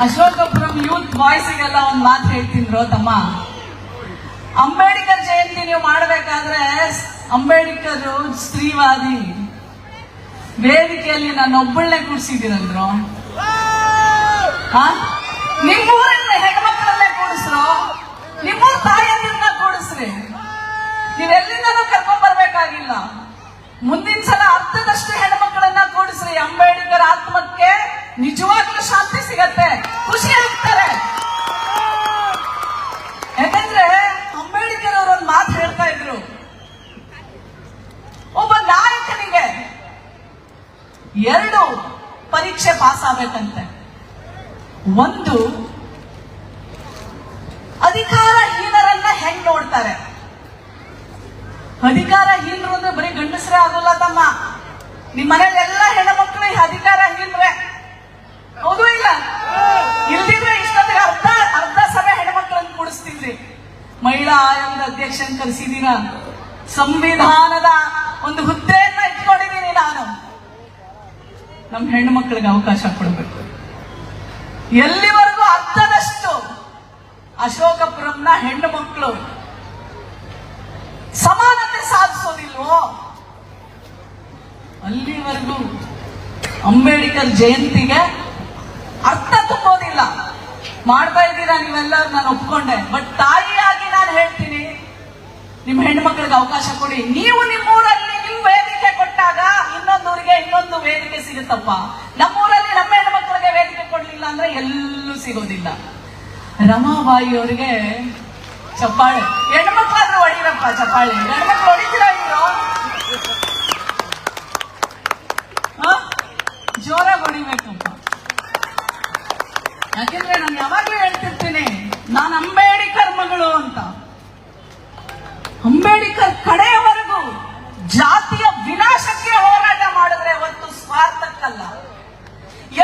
Ashokapuram youth ಬಾಯ್ಸಿಗೆಲ್ಲ ಒಂದ್ ಮಾತು ಹೇಳ್ತೀನಿ ತಮ್ಮ. ಅಂಬೇಡ್ಕರ್ ಜಯಂತಿ ನೀವು ಮಾಡಬೇಕಾದ್ರೆ ಅಂಬೇಡ್ಕರ್ ಸ್ತ್ರೀವಾದಿ ವೇದಿಕೆಯಲ್ಲಿ ನನ್ನೊಬ್ಬಳನ್ನೇ ಕೂಡಿಸಿದ್ದೀರಂದ್ರು. ನಿಮ್ಮೂರನ್ನ ಹೆಣ್ಮಕ್ಳನ್ನೇ ಕೂಡಿಸ್ರು, ನಿಮ್ಮೂರ್ ತಾಯಿಯನ್ನ ಕೂಡಿಸ್ರಿ. ನೀವೆಲ್ಲಿಂದನೂ ಕರ್ಕೊಂಡ್ ಬರ್ಬೇಕಾಗಿಲ್ಲ. ಮುಂದಿನ ಸಲ ಅರ್ಥದಷ್ಟು ಹೆಣ್ಮಕ್ಳನ್ನ ಕೂಡಿಸ್ರಿ. ಅಂಬೇಡ್ಕರ್ ಆತ್ಮಕ್ಕೆ ನಿಜವಾಗ್ಲೂ ಶಾಂತಿ ಸಿಗತ್ತೆ, ಖುಷಿ ಆಗ್ತಾರೆ. ಯಾಕಂದ್ರೆ ಅಂಬೇಡ್ಕರ್ ಅವರು ಒಂದು ಮಾತು ಹೇಳ್ತಾ ಇದ್ರು, ಒಬ್ಬ ನಾಯಕನಿಗೆ 2 ಪರೀಕ್ಷೆ ಪಾಸ್ ಆಗ್ಬೇಕಂತೆ. ಒಂದು, ಅಧಿಕಾರಹೀನರನ್ನ ಹೆಂಗ್ ನೋಡ್ತಾರೆ. ಅಧಿಕಾರಹೀನರು ಅಂದ್ರೆ ಬರೀ ಗಂಡಸರೇ ಆಗೋಲ್ಲ ತಮ್ಮ. ನಿಮ್ ಮನೇಲಿ ಎಲ್ಲ ಹೆಣ್ಮಕ್ಳು ಅಧಿಕಾರಹೀನರೇ, ಹೌದು ಇಲ್ಲ? ಇಲ್ದಿದ್ರೆ ಇಷ್ಟೊತ್ತಿಗೆ ಅರ್ಧ ಸಭೆ ಹೆಣ್ಮಕ್ಳನ್ನ ಕೂಡಿಸ್ತಿದ್ರಿ. ಮಹಿಳಾ ಆಯೋಗದ ಅಧ್ಯಕ್ಷನ್ ಕರೆಸಿದೀರ, ಸಂವಿಧಾನದ ಒಂದು ಹುದ್ದೆಯನ್ನ ಇಟ್ಕೊಂಡಿದ್ದೀನಿ ನಾನು. ನಮ್ ಹೆಣ್ಣು ಮಕ್ಕಳಿಗೆ ಅವಕಾಶ ಕೊಡಬೇಕು. ಎಲ್ಲಿವರೆಗೂ ಅರ್ಥದಷ್ಟು ಅಶೋಕಪುರಂನ ಹೆಣ್ಣು ಮಕ್ಕಳು ಸಮಾನತೆ ಸಾಧಿಸೋದಿಲ್ವೋ ಅಲ್ಲಿವರೆಗೂ ಅಂಬೇಡ್ಕರ್ ಜಯಂತಿಗೆ ಅರ್ಥ ತುಂಬೋದಿಲ್ಲ. ಮಾಡ್ತಾ ಇದ್ದೀರಾ ನೀವೆಲ್ಲರೂ, ನಾನು ಒಪ್ಕೊಂಡೆ. ಬಟ್ ತಾಯಿಯಾಗಿ ನಾನು ಹೇಳ್ತೀನಿ, ನಿಮ್ ಹೆಣ್ಮಕ್ಳಿಗೆ ಅವಕಾಶ ಕೊಡಿ. ನೀವು ನಿಮ್ಮೂರಲ್ಲಿ ನಿಮ್ ವೇದಿಕೆ ಕೊಟ್ಟಾಗ ಇನ್ನೊಂದೂರಿಗೆ ಇನ್ನೊಂದು ವೇದಿಕೆ ಸಿಗುತ್ತಪ್ಪ. ನಮ್ಮೂರಲ್ಲಿ ನಮ್ಮ ಹೆಣ್ಮಕ್ಳಿಗೆ ವೇದಿಕೆ ಕೊಡ್ಲಿಲ್ಲ ಅಂದ್ರೆ ಎಲ್ಲೂ ಸಿಗೋದಿಲ್ಲ. ರಮಾಬಾಯಿ ಅವರಿಗೆ ಚಪ್ಪಾಳೆ. ಹೆಣ್ಮಕ್ಳಾದ್ರೂ ಹೊಡಿರಪ್ಪ ಚಪ್ಪಾಳೆ. ಹೆಣ್ಮಕ್ಳು ಹೊಡಿತೀರಾ ಇದ್ರು? ಜೋರಾಗಿ ಹೊಡಿಬೇಕಪ್ಪ. ಯಾಕೆಂದ್ರೆ ನಾನು ಯಾವಾಗ್ಲೂ ಹೇಳ್ತಿರ್ತೀನಿ, ನಾನು ಅಂಬೇಡ್ಕರ್ ಮಗಳು ಅಂತ. ಅಂಬೇಡ್ಕರ್ ಕಡೆಯವರೆಗೂ ಜಾತಿಯ ವಿನಾಶಕ್ಕೆ ಹೋರಾಟ ಮಾಡಿದ್ರೆ ಹೊತ್ತು ಸ್ವಾರ್ಥಕ್ಕಲ್ಲ.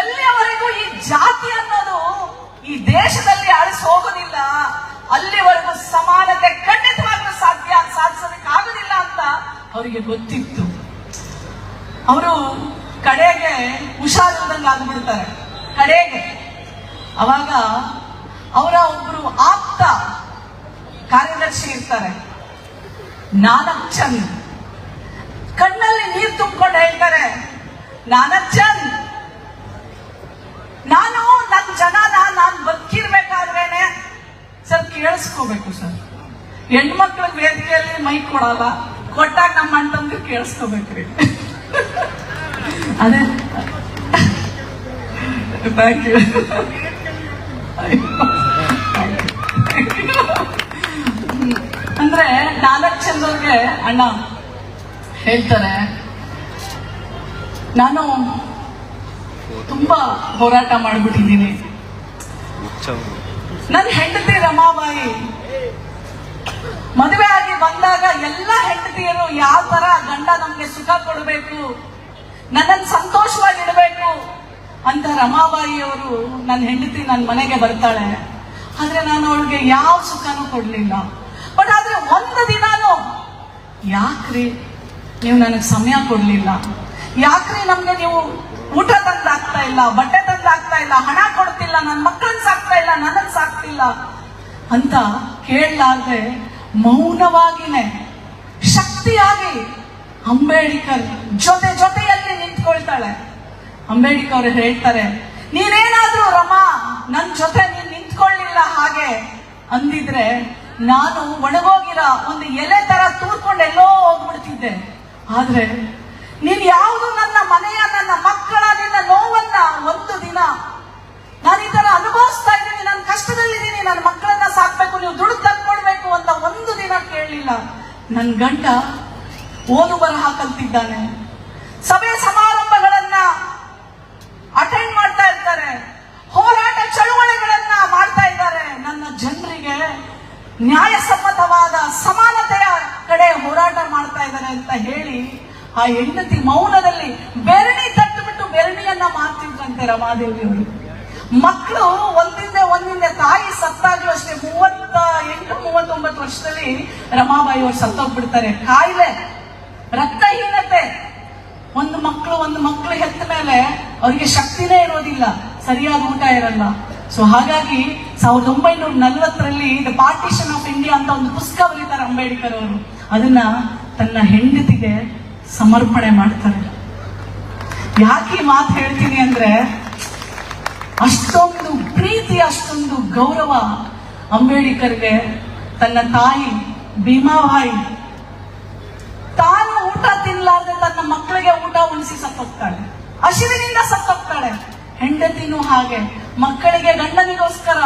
ಎಲ್ಲಿಯವರೆಗೂ ಈ ಜಾತಿ ಅನ್ನೋದು ಈ ದೇಶದಲ್ಲಿ ಅಳಿಸಿ ಹೋಗೋದಿಲ್ಲ, ಅಲ್ಲಿವರೆಗೂ ಸಮಾನತೆ ಖಂಡಿತವಾಗ್ಲೂ ಸಾಧಿಸೋದಕ್ಕಾಗೋದಿಲ್ಲ ಅಂತ ಅವರಿಗೆ ಗೊತ್ತಿತ್ತು. ಅವರು ಕಡೆಗೆ ಹುಷಾರಿಲ್ದಂಗೆ ಆಗ್ಬಿಡ್ತಾರೆ. ಕಡೆಗೆ ಅವಾಗ ಅವರ ಒಬ್ರು ಆಪ್ತ ಕಾರ್ಯದರ್ಶಿ ಇರ್ತಾರೆ, ನಾನಕ್ ಚಂದ್. ಕಣ್ಣಲ್ಲಿ ನೀರು ತುಂಬಿಕೊಂಡು ಹೇಳ್ತಾರೆ, ನಾನಕ್ ಚಂದ್, ನಾನು ನನ್ನ ಜನನ ನಾನು ಬದುಕಿರ್ಬೇಕಾದ್ರೇನೆ ಸರ್ ಕೇಳಿಸ್ಕೋಬೇಕು ಸರ್. ಹೆಣ್ಮಕ್ಳ ವೇದಿಕೆಯಲ್ಲಿ ಮೈಕ್ ಕೊಡಲ್ಲ, ಕೊಟ್ಟಾಗ ನಮ್ಮ ಅಣ್ಣಂದ್ರು ಕೇಳಿಸ್ಕೋಬೇಕ್ರಿ. ಅದೇ ಥ್ಯಾಂಕ್ ಯು. ಅಂದ್ರೆ ನಾಲ್ಕು ಚಂದವ್ರಿಗೆ ಅಣ್ಣ ಹೇಳ್ತಾರೆ, ನಾನು ತುಂಬಾ ಹೋರಾಟ ಮಾಡ್ಬಿಟ್ಟಿದ್ದೀನಿ. ನನ್ನ ಹೆಂಡತಿ ರಮಾಬಾಯಿ ಮದುವೆ ಆಗಿ ಬಂದಾಗ ಎಲ್ಲ ಹೆಂಡತಿಯರು ಯಾವ ತರ ಗಂಡ ನಮ್ಗೆ ಸುಖ ಕೊಡಬೇಕು, ನನ್ನನ್ನು ಸಂತೋಷವಾಗಿಡಬೇಕು ಅಂತ ರಮಾಬಾಯಿ ಅವರು ನನ್ನ ಹೆಂಡತಿ ನನ್ನ ಮನೆಗೆ ಬರ್ತಾಳೆ. ಆದ್ರೆ ನಾನು ಅವಳಿಗೆ ಯಾವ ಸುಖನೂ ಕೊಡ್ಲಿಲ್ಲ. ಬಟ್ ಆದ್ರೆ ಒಂದು ದಿನಾನು, ಯಾಕ್ರಿ ನೀವು ನನಗೆ ಸಮಯ ಕೊಡ್ಲಿಲ್ಲ, ಯಾಕ್ರಿ ನಮ್ಗೆ ನೀವು ಊಟ ತಂದಾಗ್ತಾ ಇಲ್ಲ, ಬಟ್ಟೆ ತಂದಾಗ್ತಾ ಇಲ್ಲ, ಹಣ ಕೊಡ್ತಿಲ್ಲ, ನನ್ನ ಮಕ್ಕಳನ್ನ ಸಾಕ್ತಾ ಇಲ್ಲ, ನನ್ನನ್ನು ಸಾಕ್ತಿಲ್ಲ ಅಂತ ಕೇಳಲಾರ್ದೆ ಮೌನವಾಗಿನೇ ಶಕ್ತಿಯಾಗಿ ಅಂಬೇಡ್ಕರ್ ಜೊತೆಯಲ್ಲಿ ನಿಂತ್ಕೊಳ್ತಾಳೆ. ಅಂಬೇಡ್ಕರ್ ಅವರು ಹೇಳ್ತಾರೆ, ನೀನೇನಾದ್ರೂ ರಮಾ ನನ್ನ ಜೊತೆ ನೀನ್ ನಿಂತ್ಕೊಳ್ಳಿಲ್ಲ ಹಾಗೆ ಅಂದಿದ್ರೆ ನಾನು ಒಣಗೋಗಿರ ಒಂದು ಎಲೆ ತರ ತೂರ್ಕೊಂಡು ಎಲ್ಲೋ ಹೋಗ್ಬಿಡ್ತಿದ್ದೆ. ಆದ್ರೆ ನೀನ್ ಯಾವುದು ನನ್ನ ಮನೆಯ, ನನ್ನ ಮಕ್ಕಳ, ನಿನ್ನ ನೋವನ್ನ ಒಂದು ದಿನ ನಾನು ಈ ತರ ಅನುಭವಿಸ್ತಾ ಇದ್ದೀನಿ, ನಾನು ಕಷ್ಟದಲ್ಲಿದ್ದೀನಿ, ನನ್ನ ಮಕ್ಕಳನ್ನ ಸಾಕ್ಬೇಕು, ನೀವು ದುಡ್ಡು ತಂದ್ಕೊಡ್ಬೇಕು ಅಂತ ಒಂದು ದಿನ ಕೇಳಲಿಲ್ಲ. ನನ್ ಗಂಡ ಓದು ಬರಹ ಕಲ್ತಿದ್ದಾನೆ, ಸಭೆ ಸಮಾರಂಭಗಳನ್ನ ಅಟೆಂಡ್ ಮಾಡ್ತಾ ಇರ್ತಾರೆ, ಹೋರಾಟ ಚಳುವಳಿಗಳನ್ನ ಮಾಡ್ತಾ ಇದ್ದಾರೆ, ನನ್ನ ಜನರಿಗೆ ನ್ಯಾಯಸಮ್ಮತವಾದ ಸಮಾನತೆಯ ಕಡೆ ಹೋರಾಟ ಮಾಡ್ತಾ ಇದ್ದಾರೆ ಅಂತ ಹೇಳಿ ಆ ಹೆಂಡತಿ ಮೌನದಲ್ಲಿ ಬೆರಣಿ ತಟ್ಟು ಬಿಟ್ಟು ಬೆರಣಿಯನ್ನ ಮಾಡ್ತಿದ್ರಂತೆ ರಮಾದೇವಿಯವರು. ಮಕ್ಕಳು ಒಂದಿಂದೆ ತಾಯಿ ಸತ್ತಾಗ್ಲೂ ಅಷ್ಟೇ 38-39 ವರ್ಷದಲ್ಲಿ ರಮಾಬಾಯಿ ಅವರು ಸತ್ತೋಗ್ಬಿಡ್ತಾರೆ. ಕಾಯಿಲೆ, ರಕ್ತಹೀನತೆ. ಒಂದು ಮಕ್ಕಳು ಹೆತ್ತ ಮೇಲೆ ಅವರಿಗೆ ಶಕ್ತಿನೇ ಇರೋದಿಲ್ಲ, ಸರಿಯಾದ ಊಟ ಇರಲ್ಲ, ಸೊ ಹಾಗಾಗಿ 1940ರಲ್ಲಿ ದ ಪಾರ್ಟಿಷನ್ ಆಫ್ ಇಂಡಿಯಾ ಅಂತ ಒಂದು ಪುಸ್ತಕ ಬರೀತಾರೆ ಅಂಬೇಡ್ಕರ್ ಅವರು. ಅದನ್ನ ತನ್ನ ಹೆಂಡತಿಗೆ ಸಮರ್ಪಣೆ ಮಾಡ್ತಾರೆ. ಯಾಕೆ ಈ ಮಾತು ಹೇಳ್ತೀನಿ ಅಂದ್ರೆ, ಅಷ್ಟೊಂದು ಪ್ರೀತಿ, ಅಷ್ಟೊಂದು ಗೌರವ ಅಂಬೇಡ್ಕರ್ಗೆ. ತನ್ನ ತಾಯಿ ಭೀಮಾಬಾಯಿ ತಾನು ಊಟ ತಿನ್ನಲಾರ್ದೆ ತನ್ನ ಮಕ್ಕಳಿಗೆ ಊಟ ಉಣಿಸಿ ಸತ್ತೋಗ್ತಾಳೆ, ಹಸಿವಿನಿಂದ ಸತ್ತೋಗ್ತಾಳೆ. ಹೆಂಡತಿನೂ ಹಾಗೆ ಮಕ್ಕಳಿಗೆ ಗಂಡನಿಗೋಸ್ಕರ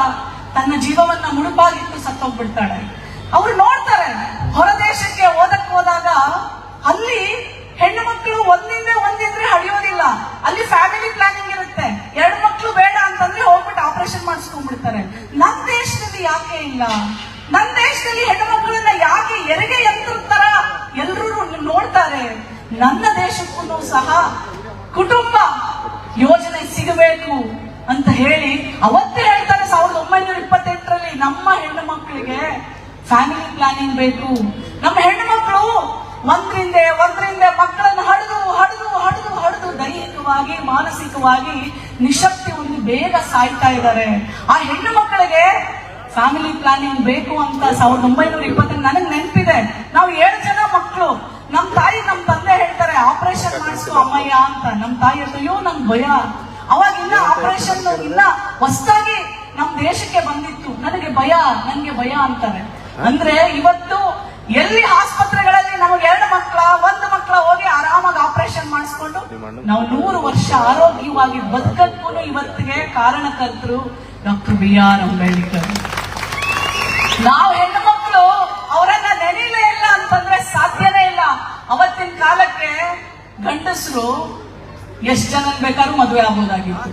ತನ್ನ ಜೀವವನ್ನ ಮುಡುಪಾಗಿಟ್ಟು ಸತ್ತೋಗ್ಬಿಡ್ತಾಳೆ. ಅವ್ರು ನೋಡ್ತಾರೆ, ಹೊರದೇಶಕ್ಕೆ ಓದಕ್ ಹೋದಾಗ ಅಲ್ಲಿ ಹೆಣ್ಣು ಮಕ್ಕಳು ಒಂದಿದ್ರೆ ಹಡಿಯೋದಿಲ್ಲ, ಅಲ್ಲಿ ಫ್ಯಾಮಿಲಿ ಪ್ಲಾನಿಂಗ್ ಇರುತ್ತೆ. 2 ಮಕ್ಕಳು ಬೇಡ ಅಂತಂದ್ರೆ ಹೋಗ್ಬಿಟ್ಟು ಆಪರೇಷನ್ ಮಾಡಿಸ್ಕೊಂಡ್ಬಿಡ್ತಾರೆ. ನನ್ನ ದೇಶದಲ್ಲಿ ಯಾಕೆ ಇಲ್ಲ? ನನ್ನ ದೇಶದಲ್ಲಿ ಹೆಣ್ಣು ಮಕ್ಕಳನ್ನ ಯಾಕೆ ಹೆರಿಗೆ ಯಂತ್ರದ ತರ ಎಲ್ರೂ ನೋಡ್ತಾರೆ? ನನ್ನ ದೇಶಕ್ಕೂ ಸಹ ಕುಟುಂಬ ಯೋಜನೆ ಸಿಗಬೇಕು ಅಂತ ಹೇಳಿ ಅವತ್ತೇ ಹೇಳ್ತಾರೆ 1928ರಲ್ಲಿ, ನಮ್ಮ ಹೆಣ್ಣು ಮಕ್ಕಳಿಗೆ ಫ್ಯಾಮಿಲಿ ಪ್ಲಾನಿಂಗ್ ಬೇಕು. ನಮ್ಮ ಹೆಣ್ಣು ಮಕ್ಕಳು ಒಂದ್ರಿಂದ ಮಕ್ಕಳನ್ನು ಹಡಿದು ದೈಹಿಕವಾಗಿ ಮಾನಸಿಕವಾಗಿ ನಿಶಕ್ತಿ ಒಂದು ಬೇಗ ಸಾಯ್ತಾ ಇದ್ದಾರೆ. ಆ ಹೆಣ್ಣು ಮಕ್ಕಳಿಗೆ ಫ್ಯಾಮಿಲಿ ಪ್ಲಾನಿಂಗ್ ಬೇಕು ಅಂತ 1920 ನನಗೆ ನೆನಪಿದೆ. ನಾವು 7 ಜನ ಮಕ್ಕಳು. ನಮ್ಮ ತಾಯಿ ನಮ್ಮ ತಂದೆ ಹೇಳ್ತಾರೆ ಆಪರೇಷನ್ ಮಾಡಿಸ್ಕೊ ಅಮ್ಮಯ್ಯ ಅಂತ. ನಮ್ಮ ತಾಯಿ ಅಯ್ಯೋ ನಂಗೆ ಭಯ. ಅವಾಗ ಇನ್ನ ಆಪರೇಷನ್ ಇನ್ನ ಹೊಸದಾಗಿ ನಮ್ ದೇಶಕ್ಕೆ ಬಂದಿತ್ತು. ನನ್ಗೆ ಭಯ ಅಂತಾರೆ. ಅಂದ್ರೆ ಇವತ್ತು ಎಲ್ಲಿ ಆಸ್ಪತ್ರೆಗಳಲ್ಲಿ ನಮಗೆ 2 ಮಕ್ಕಳ 1 ಮಕ್ಕಳ ಹೋಗಿ ಆರಾಮಾಗಿ ಆಪರೇಷನ್ ಮಾಡಿಸ್ಕೊಂಡು ನಾವು 100 ವರ್ಷ ಆರೋಗ್ಯವಾಗಿ ಬದುಕಕ್ಕೂ ಇವತ್ತಿಗೆ ಕಾರಣಕರ್ತರು ಡಾಕ್ಟರ್ BR ಅಂಬೇಡ್ಕರ್. ನಾವು ಹೆಣ್ಣು ಮಕ್ಕಳು ಅವರನ್ನ ನೆನೆಯಲೇ ಇಲ್ಲ ಅಂತಂದ್ರೆ ಸಾಧ್ಯನೇ ಇಲ್ಲ. ಅವತ್ತಿನ ಕಾಲಕ್ಕೆ ಗಂಡಸರು ಎಷ್ಟು ಜನ ಬೇಕಾದ್ರೂ ಮದುವೆ ಆಗ್ಬೋದಾಗಿತ್ತು.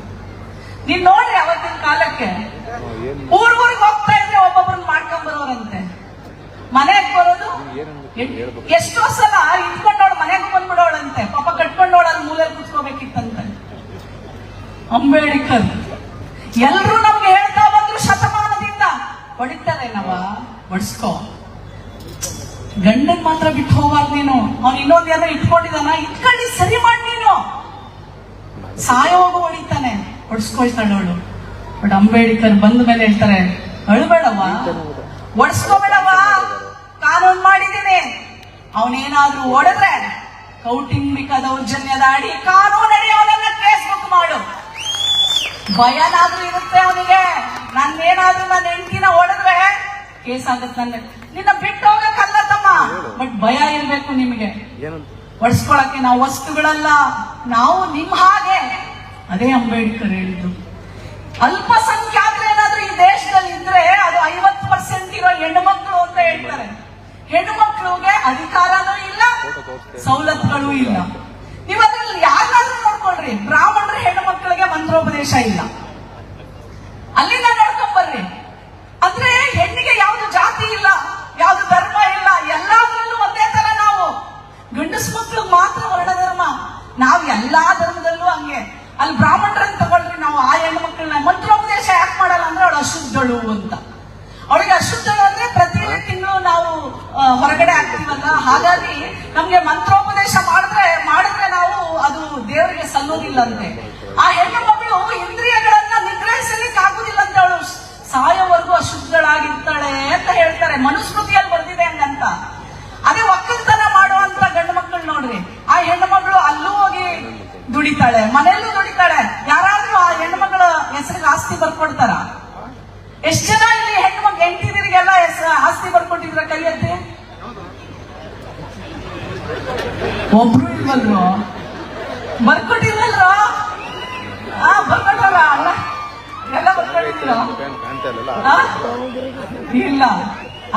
ನೀನ್ ನೋಡ್ರಿ, ಅವತ್ತಿನ ಕಾಲಕ್ಕೆ ಊರಿಗೆ ಹೋಗ್ತಾ ಇದ್ರೆ ಒಬ್ಬೊಬ್ಬರನ್ನ ಮಾಡ್ಕೊಂಡ್ ಬರೋರಂತೆ. ಮನೆಗೆ ಬರೋದು ಎಷ್ಟೋ ಸಲ ಇಟ್ಕೊಂಡವಳು ಮನೆಗೆ ಬಂದ್ಬಿಡೋಳಂತೆ. ಪಾಪ ಕಟ್ಕೊಂಡವಳಲ್ಲಿ ಮೂಲೆಯಲ್ಲಿ ಕುತ್ಕೋಬೇಕಿತ್ತಂತೆ. ಅಂಬೇಡ್ಕರ್ ಎಲ್ರು ನಮ್ಗೆ ಹೇಳ್ತಾ ಬಂದ್ರು ಶತಮಾನದಿಂದ, ಹೊಡಿತಾರೆ ಬಡ್ಸ್ಕೋ, ಗಂಡನ್ ಮಾತ್ರ ಬಿಟ್ಟು ಹೋಗ್ಬಾರ್ದು ನೀನು. ಅವ್ನು ಇನ್ನೊಂದೇನೋ ಇಟ್ಕೊಂಡಿದ್ದಾನ, ಇಟ್ಕೊಳ್ಳಿ ಸರಿ ಮಾಡಿ ನೀನು. ಸಾಯೋಗು ಹೊಡಿತಾನೆ, ಹೊಡ್ಸ್ಕೊಳ್ತಾಳೆ ಅವಳು. ಬಟ್ ಅಂಬೇಡ್ಕರ್ ಬಂದ ಮೇಲೆ ಹೇಳ್ತಾರೆ ಅಳ್ಬೇಡವಾ, ಒಡ್ಸ್ಕೋಬೇಡವಾ, ಕಾನೂನು ಮಾಡಿದ್ದೀನಿ. ಅವನೇನಾದ್ರೂ ಹೊಡೆದ್ರೆ ಕೌಟುಂಬಿಕ ದೌರ್ಜನ್ಯದ ಅಡಿ ಕಾನೂನಡಿ ಅವನನ್ನ ಕೇಸ್ ಬುಕ್ ಮಾಡು. ಭಯನಾದ್ರೂ ಇರುತ್ತೆ ಅವನಿಗೆ. ನಾನೇನಾದ್ರೂ ನನ್ನ ಹೆಂಡತಿನ ಹೊಡೆದ್ರೆ ಕೇಸ್ ಆಗುತ್ತೆ. ನಿನ್ನ ಬಿಟ್ಟು ಹೋಗಕ್ಕಲ್ಲ ತಮ್ಮ, ಬಟ್ ಭಯ ಇರ್ಬೇಕು ನಿಮಗೆ. ಒಡ್ಸ್ಕೊಳಕ್ಕೆ ನಾವು ವಸ್ತುಗಳಲ್ಲ, ನಾವು ನಿಮ್ ಹಾಗೆ. ಅದೇ ಅಂಬೇಡ್ಕರ್ ಹೇಳಿದ್ರು. ಅಲ್ಪಸಂಖ್ಯಾತರು ಏನಾದ್ರೂ ಈ ದೇಶದಲ್ಲಿ ಇದ್ರೆ ಅದು 50% ಇರೋ ಹೆಣ್ಣು ಮಕ್ಕಳು ಅಂತ ಹೇಳ್ತಾರೆ. ಹೆಣ್ಣು ಮಕ್ಕಳಿಗೆ ಅಧಿಕಾರನೂ ಇಲ್ಲ, ಸವಲತ್ತುಗಳು ಇಲ್ಲ. ನೀವು ಅದ್ರಲ್ಲಿ ಯಾರಾದ್ರೂ ನೋಡ್ಕೊಳ್ರಿ, ಬ್ರಾಹ್ಮಣರ ಹೆಣ್ಣು ಮಕ್ಕಳಿಗೆ ಮಂತ್ರೋಪದೇಶ ಇಲ್ಲ. ಅಲ್ಲಿಂದ ನೋಡ್ಕೊಂಡ್ ಬರ್ರಿ. ಅಂದ್ರೆ ಹೆಣ್ಣಿಗೆ ಯಾವ್ದು ಜಾತಿ ಇಲ್ಲ, ಯಾವ್ದು ಧರ್ಮ ಇಲ್ಲ, ಎಲ್ಲಾದ್ರಲ್ಲೂ ಒಂದೇ ತರ. ನಾವು ಗಂಡಸ್ ಮಕ್ಳಿಗೆ ಮಾತ್ರ ವರ್ಣಧರ್ಮ, ನಾವ್ ಎಲ್ಲಾ ಧರ್ಮದಲ್ಲೂ ಹಂಗೆ. ಅಲ್ಲಿ ಬ್ರಾಹ್ಮಣರನ್ನ ತಗೊಳ್ರಿ, ನಾವು ಆ ಹೆಣ್ಣು ಮಕ್ಕಳನ್ನ ಮಂತ್ರೋಪದೇಶ ಯಾಕೆ ಮಾಡಲ್ಲ ಅಂದ್ರೆ ಅವಳು ಅಶುದ್ಧಳು ಅಂತ. ಅವಳಿಗೆ ಅಶುದ್ಧಳು ಅಂದ್ರೆ ಪ್ರತಿ ತಿಂಗಳು ನಾವು ಹೊರಗಡೆ ಆಗ್ತೀವಲ್ಲ, ಹಾಗಾಗಿ ನಮ್ಗೆ ಮಂತ್ರೋಪದೇಶ ಮಾಡಿದ್ರೆ ನಾವು ಅದು ದೇವರಿಗೆ ಸಲ್ಲೋದಿಲ್ಲ ಅಂತೆ. ಆ ಹೆಣ್ಣು ಮಕ್ಕಳು ಇಂದ್ರಿಯಗಳನ್ನ ನಿಗ್ರಹಿಸಲಿಕ್ಕೆ ಆಗುದಿಲ್ಲ ಅಂತ, ಅವಳು ಸಾಯೋವರೆಗೂ ಅಶುದ್ಧಳಾಗಿರ್ತಾಳೆ ಅಂತ ಹೇಳ್ತಾರೆ. ಮನುಸ್ಮೃತಿಯಲ್ಲಿ ಬರ್ದಿದೆ ಹಂಗಂತ. ಅದೇ ಒಕ್ಕಲ್ತನ ಮಾಡುವಂತ ಗಂಡು ಮಕ್ಕಳು ನೋಡ್ರಿ, ಆ ಹೆಣ್ಣು ಮಗಳು ಅಲ್ಲೂ ಹೋಗಿ ದುಡಿತಾಳೆ, ಮನೆಯಲ್ಲೂ ದುಡಿತಾಳೆ. ಯಾರಾದ್ರೂ ಆ ಹೆಣ್ಣು ಮಗಳ ಹೆಸರಿಗೆ ಆಸ್ತಿ ಬರ್ಕೊಡ್ತಾರ? ಎಷ್ಟ್ ಜನ ಇಲ್ಲಿ ಹೆಣ್ಣು ಮಗ ಹೆಂಡತಿಯರಿಗೆಲ್ಲ ಆಸ್ತಿ ಬರ್ಕೊಟ್ಟಿದ್ರ? ಕೈ ಎತ್ತಿ. ಒಬ್ರು ಇಲ್ವಲ್ರು? ಬರ್ಕೊಟ್ಟಿಲ್ವಲ್ರು? ಬರ್ಕೊಟ್ರಲ್ಲ, ಅಲ್ಲ ಎಲ್ಲ ಬರ್ಕೊಂಡಿದ್ದೀರ? ಇಲ್ಲ.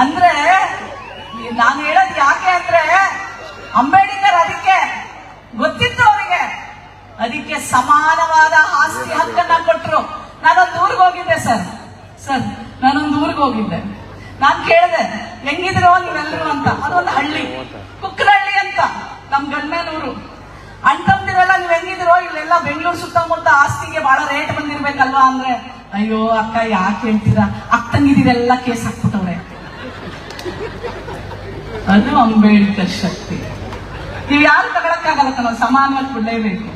ಅಂದ್ರೆ ನಾನು ಹೇಳೋದು ಯಾಕೆ ಅಂದ್ರೆ, ಅಂಬೇಡ್ಕರ್ ಅದಕ್ಕೆ ಗೊತ್ತಿತ್ತು ಅವರಿಗೆ, ಅದಕ್ಕೆ ಸಮಾನವಾದ ಆಸ್ತಿ ಹಕ್ಕನ್ನ ಕೊಟ್ರು. ನಾನೊಂದು ಊರಿಗೆ ಹೋಗಿದ್ದೆ ಸರ್, ನಾನೊಂದು ಊರಿಗೆ ಹೋಗಿದ್ದೆ. ನಾನ್ ಕೇಳಿದೆ ಹೆಂಗಿದ್ರು ನೀವೆಲ್ಲರೂ ಅಂತ. ಅದೊಂದು ಹಳ್ಳಿ, ಕುಕ್ಕರಹಳ್ಳಿ ಅಂತ, ನಮ್ ಗಂಡನೂರು. ಅಣ್ತಂದಿರೆಲ್ಲ ನೀವ್ ಹೆಂಗಿದ್ರು, ಇಲ್ಲೆಲ್ಲ ಬೆಂಗಳೂರು ಸುತ್ತಮುತ್ತ ಆಸ್ತಿಗೆ ಬಹಳ ರೇಟ್ ಬಂದಿರ್ಬೇಕಲ್ವಾ ಅಂದ್ರೆ, ಅಯ್ಯೋ ಅಕ್ಕ ಯಾಕೆ ಹೇಳ್ತೀರಾ, ಅಕ್ಕಂಗಿದಿರೆಲ್ಲ ಕೇಸ್ ಹಾಕ್ಬಿಟ್ಟವ್ರೆ. ಅದು ಅಂಬೇಡ್ಕರ್ ಶಕ್ತಿ. ನೀವ್ ಯಾರು ತಗೊಳಕ್ಕಾಗಲ್ಲ, ನಾವು ಸಮಾನವಾಗಿ ಬಿಡಲೇಬೇಕು.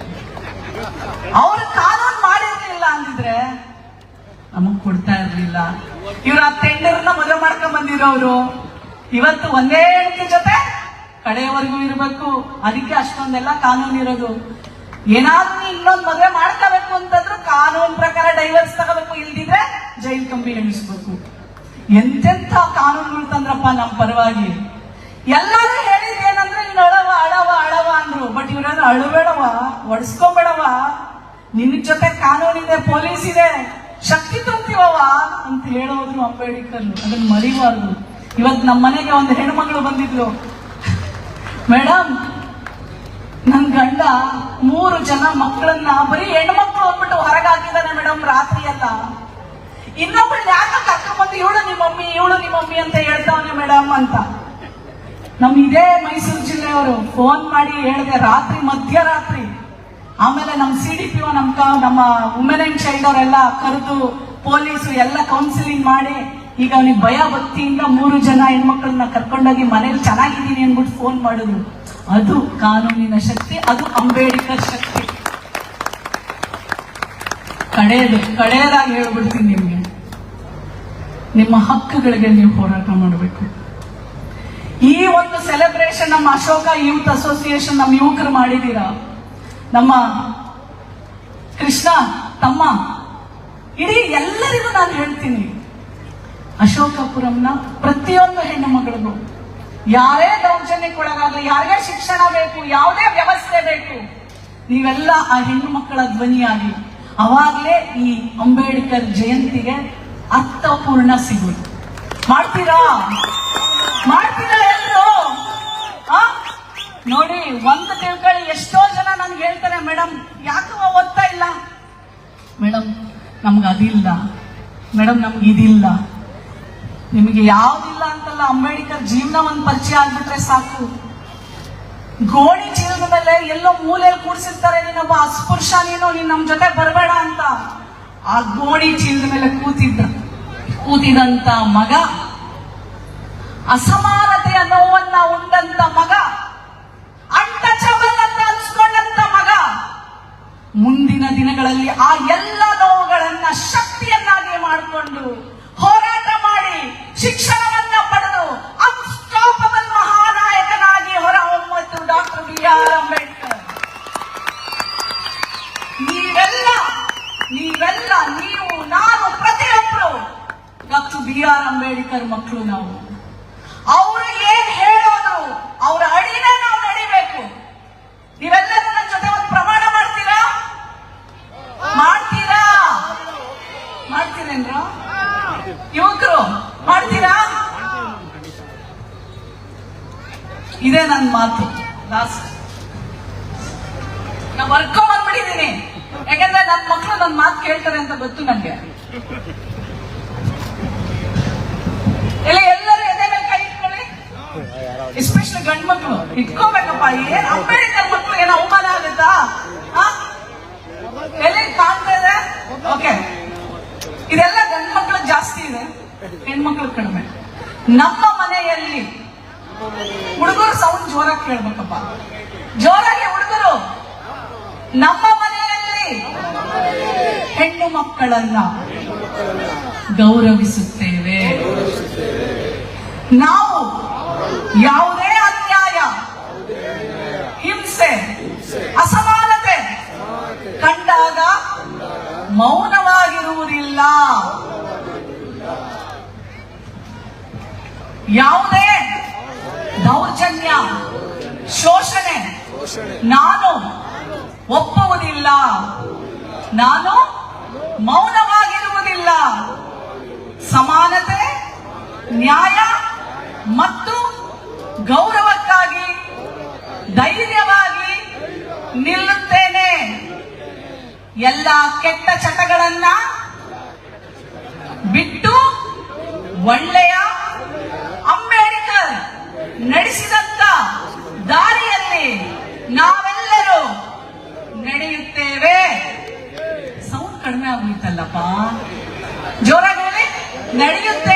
ಅವ್ರು ಕಾನೂನು ಮಾಡಿರ್ಲಿಲ್ಲ ಅಂದಿದ್ರೆ ನಮಗ್ ಕೊಡ್ತಾ ಇರ್ಲಿಲ್ಲ. ಇವ್ರ ಆ ಟೆಂಡರ್ನ ಮದುವೆ ಮಾಡ್ಕೊಂಡ್ ಬಂದಿರೋರು ಇವತ್ತು ಒಂದೇ ಹೆಂಡತಿ ಜೊತೆ ಕಡೆಯವರೆಗೂ ಇರ್ಬೇಕು. ಅದಕ್ಕೆ ಅಷ್ಟೊಂದೆಲ್ಲ ಕಾನೂನು ಇರೋದು. ಏನಾದ್ರೂ ಇನ್ನೊಂದು ಮದುವೆ ಮಾಡ್ಕೋಬೇಕು ಅಂತಂದ್ರು ಕಾನೂನು ಪ್ರಕಾರ ಡೈವರ್ಸ್ ತಗೋಬೇಕು, ಇಲ್ದಿದ್ರೆ ಜೈಲ್ ಕಂಬಿ ಎಣಿಸ್ಬೇಕು. ಎಂತೆಂಥ ಕಾನೂನುಗಳು ತಂದ್ರಪ್ಪ ನಮ್ಮ ಪರವಾಗಿ. ಎಲ್ಲರೂ ಹೇಳಿದ್ದೇನಂದ್ರೆ ನೀನು ಅಳವ ಅಳವ ಅಳವ ಅಂದ್ರು. ಬಟ್ ಇವ್ರಾದ್ರು ಅಳಬೇಡವ, ಒಡ್ಸ್ಕೊಂಬೇಡವ, ನಿನ್ನ ಜೊತೆ ಕಾನೂನಿದೆ, ಪೊಲೀಸ್ ಇದೆ, ಶಕ್ತಿ ತುಂಬ್ತೀವವ ಅಂತ ಹೇಳೋದ್ರು ಅಂಬೇಡ್ಕರ್. ಅದನ್ನ ಮರಿಬಾರ್ದು. ಇವತ್ತು ನಮ್ಮ ಮನೆಗೆ ಒಂದು ಹೆಣ್ಮಗಳು ಬಂದಿದ್ರು. ಮೇಡಮ್, ನನ್ ಗಂಡ 3 ಜನ ಮಕ್ಕಳನ್ನ ಬರೀ ಹೆಣ್ಮಕ್ಳು ಅಂದ್ಬಿಟ್ಟು ಹೊರಗಾಕಿದಾನೆ ಮೇಡಮ್, ರಾತ್ರಿ ಎಲ್ಲ. ಇನ್ನೊಬ್ಬಳು ಯಾಕೆ ಕರ್ಕೊಂಡ್ಬಂದು ಇವಳು ನಿಮ್ಮ ಮಮ್ಮಿ ಅಂತ ಹೇಳ್ತಾವನೆ ಮೇಡಮ್ ಅಂತ. ಇದೇ ಮೈಸೂರು ಜಿಲ್ಲೆಯವರು ಫೋನ್ ಮಾಡಿ ಹೇಳಿದೆ, ರಾತ್ರಿ ಮಧ್ಯರಾತ್ರಿ. ಆಮೇಲೆ ನಮ್ಮ CDPO ನಮ್ಮ ವುಮೆನ್ ಅಂಡ್ ಚೈಲ್ಡ್ ಅವರೆಲ್ಲ ಕರೆದು ಪೊಲೀಸು ಎಲ್ಲ ಕೌನ್ಸಿಲಿಂಗ್ ಮಾಡಿ ಈಗ ಅವನಿಗೆ ಭಯ ಭಕ್ತಿಯಿಂದ 3 ಜನ ಹೆಣ್ಮಕ್ಳನ್ನ ಕರ್ಕೊಂಡೋಗಿ ಮನೇಲಿ ಚೆನ್ನಾಗಿದ್ದೀನಿ ಅನ್ಬಿಟ್ಟು ಫೋನ್ ಮಾಡಿದ್ರು. ಅದು ಕಾನೂನಿನ ಶಕ್ತಿ, ಅದು ಅಂಬೇಡ್ಕರ್ ಶಕ್ತಿ. ಕಡೆಯದಾಗಿ ಹೇಳ್ಬಿಡ್ತೀನಿ ನಿಮ್ಗೆ, ನಿಮ್ಮ ಹಕ್ಕುಗಳಿಗೆ ನೀವು ಹೋರಾಟ ಮಾಡಬೇಕು. ಈ ಒಂದು ಸೆಲೆಬ್ರೇಷನ್ ನಮ್ಮ ಅಶೋಕ ಯೂತ್ ಅಸೋಸಿಯೇಷನ್ ನಮ್ಮ ಯುವಕರು ಮಾಡಿದೀರಾ. ನಮ್ಮ ಕೃಷ್ಣ ತಮ್ಮ, ಇಡೀ ಎಲ್ಲರಿಗೂ ನಾನು ಹೇಳ್ತೀನಿ, ಅಶೋಕಪುರಂನ ಪ್ರತಿಯೊಂದು ಹೆಣ್ಣು ಮಗಳಿಗೂ ಯಾರೇ ದೌರ್ಜನ್ಯಕ್ಕೊಳಗಾಗಲಿ, ಯಾರಿಗೇ ಶಿಕ್ಷಣ ಬೇಕು, ಯಾವುದೇ ವ್ಯವಸ್ಥೆ ಬೇಕು, ನೀವೆಲ್ಲ ಆ ಹೆಣ್ಣು ಮಕ್ಕಳ ಧ್ವನಿಯಾಗಿ. ಅವಾಗಲೇ ಈ ಅಂಬೇಡ್ಕರ್ ಜಯಂತಿಗೆ ಅರ್ಥಪೂರ್ಣ ಸಿಗುವುದು. ಮಾಡ್ತೀರಾ ಎಲ್ಲರೂ? ನೋಡಿ, ಒಂದು ತಿಳ್ಕೊಳ್ಳಿ, ಎಷ್ಟೋ ಜನ ನನ್ಗೆ ಹೇಳ್ತಾರೆ, ಮೇಡಮ್ ಯಾಕೋ ಓದ್ತಾ ಇಲ್ಲ ಮೇಡಮ್, ನಮ್ಗೆ ಅದಿಲ್ಲ ಮೇಡಮ್, ನಮ್ಗೆ ಇದಿಲ್ಲ. ನಿಮಗೆ ಯಾವ್ದಿಲ್ಲ ಅಂತಲ್ಲ, ಅಂಬೇಡ್ಕರ್ ಜೀವನ ಒಂದು ಪರಿಚಯ ಆಗ್ಬಿಟ್ರೆ ಸಾಕು. ಗೋಣಿ ಚೀಲದ ಮೇಲೆ ಎಲ್ಲೋ ಮೂಲೆಯಲ್ಲಿ ಕೂಡಿಸಿರ್ತಾರೆ, ನೀನೊಬ್ಬ ಅಸ್ಪೃಶ್ಯ, ನೀನ್ ನಮ್ ಜೊತೆ ಬರಬೇಡ ಅಂತ. ಆ ಗೋಣಿ ಚೀಲದ ಮೇಲೆ ಕೂತಿದಂತ ಮಗ, ಅಸಮಾನತೆಯ ನೋವನ್ನ ಉಂಡಂತ ಮಗ, ಅನ್ಟಚಬಲ್ ಅಂತ ಅನ್ಸ್ಕೊಂಡಂತ ಮಗ, ಮುಂದಿನ ದಿನಗಳಲ್ಲಿ ಆ ಎಲ್ಲ ನೋವುಗಳನ್ನ ಶಕ್ತಿಯನ್ನಾಗಿ ಮಾಡಿಕೊಂಡು ಹೋರಾಟ ಮಾಡಿ ಶಿಕ್ಷಣವನ್ನ ಪಡೆದು ಅನ್ಸ್ಟಾಪಬಲ್ ಮಹಾನಾಯಕನಾಗಿ ಹೊರಹೊಮ್ಮತ್ತು ಡಾಕ್ಟರ್ BR ಅಂಬೇಡ್ಕರ್. ನೀವೆಲ್ಲ ನೀವು, ನಾನು, ಪ್ರತಿಯೊಬ್ಬರು ಡಾಕ್ಟರ್ BR ಅಂಬೇಡ್ಕರ್ ಮಕ್ಕಳು ನಾವು. ಅವರು ಏನ್ ಹೇಳೋದು ಅವರ ಅಡಿನೇ ನಾವು ನಡಿಬೇಕು. ನೀವೆಲ್ಲರೂ ನನ್ನ ಜೊತೆ ಒಂದು ಪ್ರಮಾಣ ಮಾಡ್ತೀರಾ? ಮಾಡ್ತೀರೇನ್ರ ಯುವಕರು? ಮಾಡ್ತೀರಾ? ಇದೇ ನನ್ನ ಮಾತು. ಲಾಸ್ಟ್ ನಾ ವರ್ಕೌಟ್ ಬಂದ್ಬಿಟ್ಟಿದ್ದೀನಿ, ಯಾಕಂದ್ರೆ ನನ್ನ ಮಕ್ಕಳು ನನ್ನ ಮಾತು ಕೇಳ್ತಾರೆ ಅಂತ ಗೊತ್ತು ನನಗೆ. ಎಲ್ಲರೂ ಎದೆ ಮೇಲೆ ಕೈ ಇಟ್ಕೊಳ್ಳಿ, ಎಸ್ಪೆಷಲಿ ಗಂಡು ಮಕ್ಕಳು ಇಟ್ಕೋಬೇಕಪ್ಪ. ಏನ್ ಅಂಬೇಡ್ಕರ್ ಮಕ್ಕಳು ಏನೋ ಅವಮಾನ ಆಗುತ್ತಾ? ಎಲ್ಲಿ ಕಾಣ್ತಾ ಇದೆ? ಓಕೆ, ಇದೆಲ್ಲ ಗಂಡು ಮಕ್ಕಳು ಜಾಸ್ತಿ ಇದೆ, ಹೆಣ್ಮಕ್ಳು ಕಡಿಮೆ. ನಮ್ಮ ಮನೆಯಲ್ಲಿ ಹುಡುಗರು ಸೌಂಡ್ ಜೋರಾಗಿ ಕೇಳ್ಬೇಕಪ್ಪ, ಜೋರಾಗಿ ಹುಡುಗರು. ನಮ್ಮ ಮನೆಯಲ್ಲಿ ಹೆಣ್ಣು ಮಕ್ಕಳನ್ನ ಗೌರವಿಸುತ್ತೇವೆ. ನಾವು ಯಾವುದೇ ಅನ್ಯಾಯ, ಹಿಂಸೆ, ಅಸಮಾನತೆ ಕಂಡಾಗ ಮೌನವಾಗಿರುವುದಿಲ್ಲ. ಯಾವುದೇ ದೌರ್ಜನ್ಯ, ಶೋಷಣೆ ನಾನು ಒಪ್ಪುವುದಿಲ್ಲ, ನಾನು ಮೌನವಾಗಿರುವುದಿಲ್ಲ. ಸಮಾನತೆ, ನ್ಯಾಯ ಮತ್ತು ಗೌರವಕ್ಕಾಗಿ ಧೈರ್ಯವಾಗಿ ನಿಲ್ಲುತ್ತೇನೆ. ಎಲ್ಲ ಕೆಟ್ಟ ಚಟಗಳನ್ನ ಬಿಟ್ಟು ಒಳ್ಳೆಯ ಅಂಬೇಡ್ಕರ್ ನಡೆಸಿದಂತ ದಾರಿಯಲ್ಲಿ ನಾವೆಲ್ಲರೂ ನಡೆಯುತ್ತೇವೆ. ಸೌಂಡ್ ಕಡಿಮೆ ಆಗೋಯ್ತಲ್ಲಪ್ಪ, ಜೋರಾಗಿ ನಡೆಯುತ್ತೇವೆ.